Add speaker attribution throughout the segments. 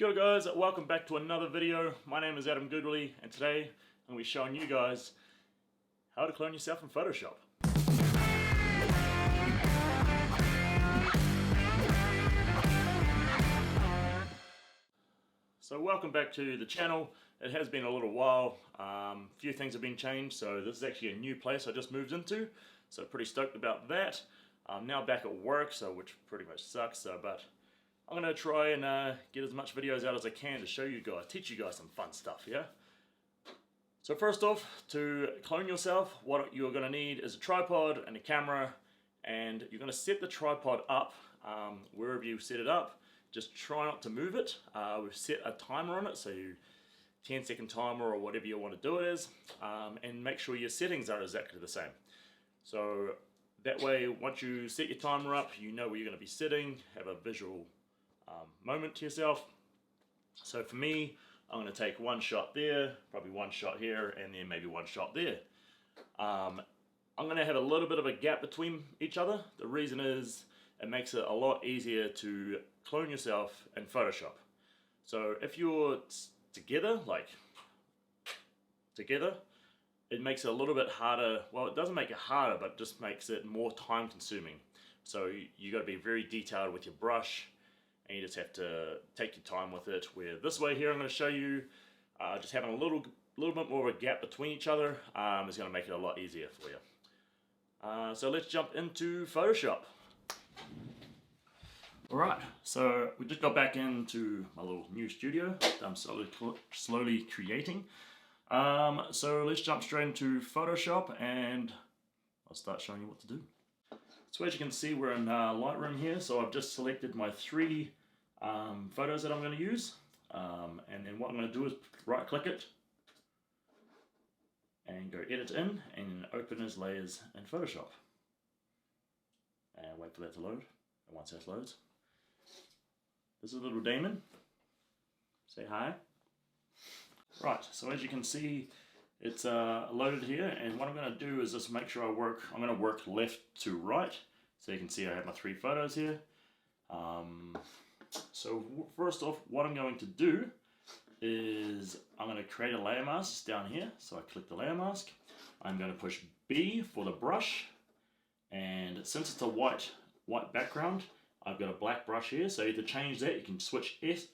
Speaker 1: Kia ora guys, welcome back to another video. My name is Goodwillie and today I'm going to be showing you guys how to clone yourself in Photoshop. So welcome back to the channel. It has been a little while. A few things have been changed, so this is actually a new place I just moved into. So pretty stoked about that. I'm now back at work, so which pretty much sucks, but I'm going to try and get as much videos out as I can to show you guys, teach you guys some fun stuff, yeah? So first off, to clone yourself, what you're going to need is a tripod and a camera, and you're going to set the tripod up wherever you set it up. Just try not to move it. We've set a timer on it, so you 10-second timer or whatever you want to do it as, and make sure your settings are exactly the same. So that way, once you set your timer up, you know where you're going to be sitting, have a visual moment to yourself. So for me, I'm going to take one shot there, probably one shot here, and then maybe one shot there. I'm going to have a little bit of a gap between each other. The reason is it makes it a lot easier to clone yourself in Photoshop. So if you're together, it makes it a little bit harder. Well, it doesn't make it harder, but it just makes it more time consuming. So you got to be very detailed with your brush, and you just have to take your time with it. Where this way here, I'm going to show you just having a little bit more of a gap between each other is going to make it a lot easier for you. So let's jump into Photoshop. Alright, so we just got back into my little new studio that I'm slowly creating. So let's jump straight into Photoshop and I'll start showing you what to do. So as you can see, we're in Lightroom here, so I've just selected my three photos that I'm going to use. And then what I'm going to do is right click it and go edit in and open as layers in Photoshop. And wait for that to load. And once that loads, this is little Damon. Say hi. Right, so as you can see, it's loaded here, and what I'm going to do is just make sure I'm going to work left to right. So you can see I have my three photos here. So first off, what I'm going to do is I'm going to create a layer mask down here. So I click the layer mask. I'm going to push B for the brush, and since it's a white background, I've got a black brush here. So to change that, you can switch X.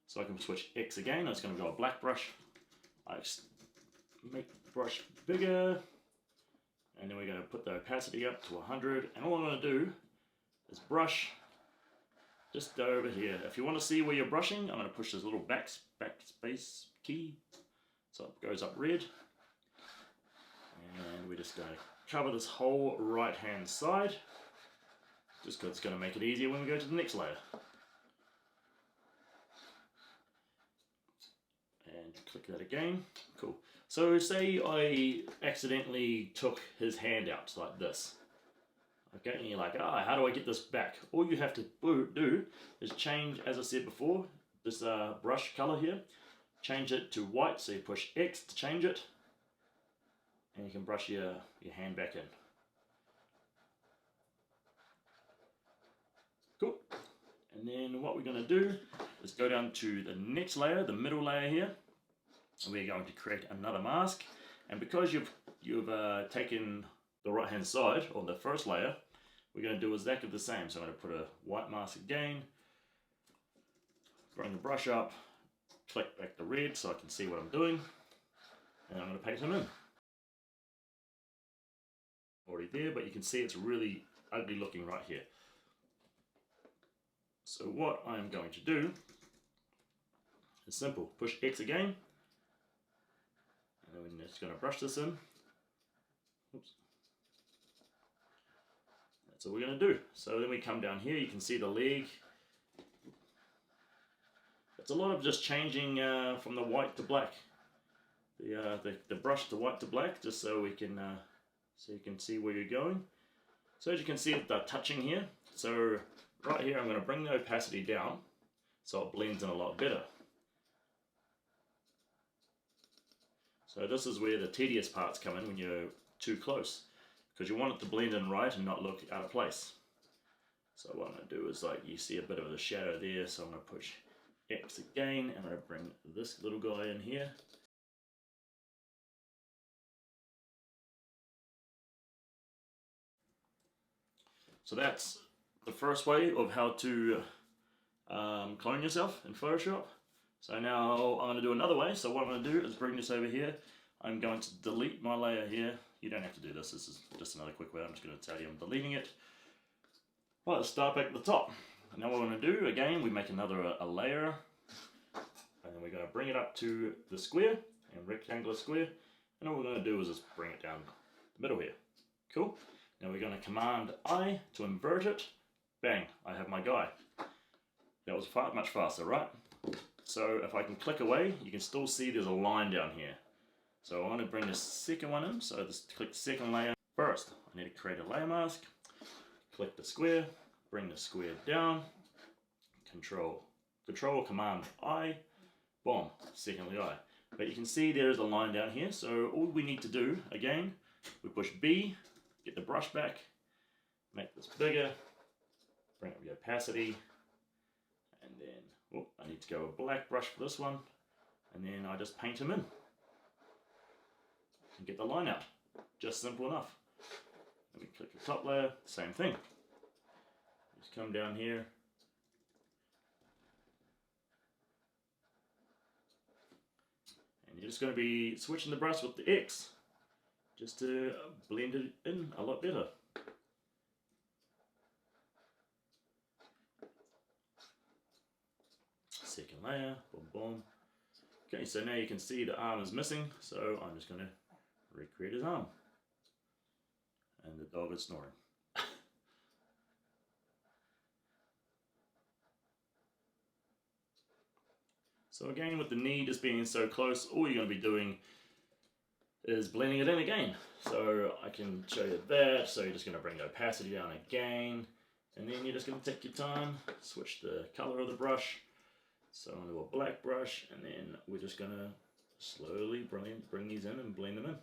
Speaker 1: So I can switch X again. I'm just going to go a black brush. I make the brush bigger, and then we're going to put the opacity up to 100. And all I'm going to do is brush just over here. If you want to see where you're brushing, I'm going to push this little backspace key so it goes up red. And we're just going to cover this whole right hand side, just because it's going to make it easier when we go to the next layer. And click that again. Cool. So say I accidentally took his hand out like this. Okay, and you're like, how do I get this back? All you have to do is change, as I said before, this brush color here. Change it to white, so you push X to change it. And you can brush your hand back in. Cool. And then what we're going to do is go down to the next layer, the middle layer here. And we're going to create another mask. And because you've taken the right hand side on the first layer, we're going to do exactly the same. So I'm going to put a white mask again, bring the brush up, click back the red so I can see what I'm doing, and I'm going to paint him in. Already there, but you can see it's really ugly looking right here. So what I'm going to do is simple. Push X again, and then we're just going to brush this in. Oops. That's all we're going to do. So then we come down here, you can see the leg. It's a lot of just changing from the white to black. The brush to white to black, just so we can so you can see where you're going. So as you can see, they're touching here. So right here, I'm going to bring the opacity down so it blends in a lot better. So this is where the tedious parts come in when you're too close, because you want it to blend in right and not look out of place. So what I'm going to do is, like, you see a bit of the shadow there, so I'm going to push X again, and I'm going to bring this little guy in here. So that's the first way of how to clone yourself in Photoshop. So now I'm going to do another way. So what I'm going to do is bring this over here. I'm going to delete my layer here. You don't have to do this. This is just another quick way. I'm just going to tell you I'm deleting it. Well, let's start back at the top. And now what we're going to do, again, we make another a layer. And then we're going to bring it up to the square, and rectangular square. And all we're going to do is just bring it down the middle here. Cool. Now we're going to Command I to invert it. Bang, I have my guy. That was much faster, right? So if I can click away, you can still see there's a line down here. So I want to bring the second one in. So just click the second layer. First, I need to create a layer mask. Click the square, bring the square down. Control Command I. Boom, second layer. But you can see there is a line down here. So all we need to do, again, we push B, get the brush back, make this bigger, bring up the opacity, and then I need to go a black brush for this one, and then I just paint him in and get the line out. Just simple enough. Let me click the top layer, same thing. Just come down here. And you're just going to be switching the brush with the X just to blend it in a lot better. Second layer, boom, boom. Okay, so now you can see the arm is missing, so I'm just going to recreate his arm. And the dog is snoring. So again, with the knee just being so close, all you're going to be doing is blending it in again. So I can show you that. So you're just going to bring the opacity down again, and then you're just going to take your time, switch the color of the brush. So I'm going to do a black brush, and then we're just going to slowly bring these in and blend them in.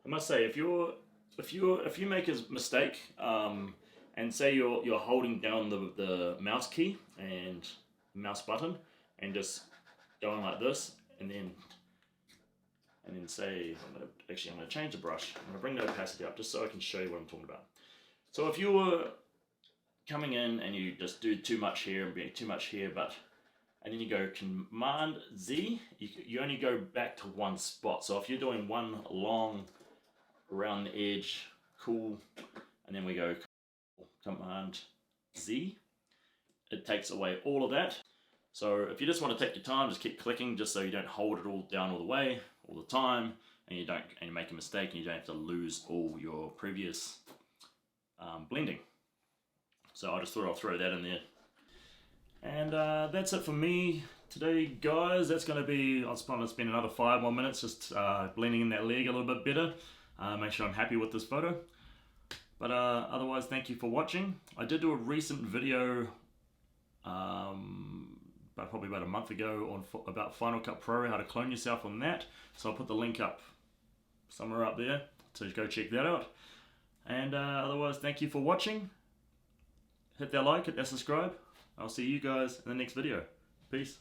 Speaker 1: I must say, if you make a mistake, and say you're holding down the mouse key and mouse button and just going like this, and then say I'm going to change the brush. I'm going to bring the opacity up just so I can show you what I'm talking about. So if you were coming in and you just do too much here and being too much here, and then you go Command Z, you only go back to one spot. So if you're doing one long around the edge, cool, and then we go Command Z, it takes away all of that. So if you just want to take your time, just keep clicking, just so you don't hold it all down all the way, all the time, and you make a mistake and you don't have to lose all your previous blending. So I just thought I'll throw that in there. And that's it for me today, guys. That's going to be, I'll probably spend another 5 more minutes just blending in that leg a little bit better. Make sure I'm happy with this photo. But otherwise, thank you for watching. I did do a recent video probably about a month ago about Final Cut Pro, how to clone yourself on that. So I'll put the link up somewhere up there, so go check that out. And otherwise, thank you for watching. Hit that like, hit that subscribe. I'll see you guys in the next video. Peace.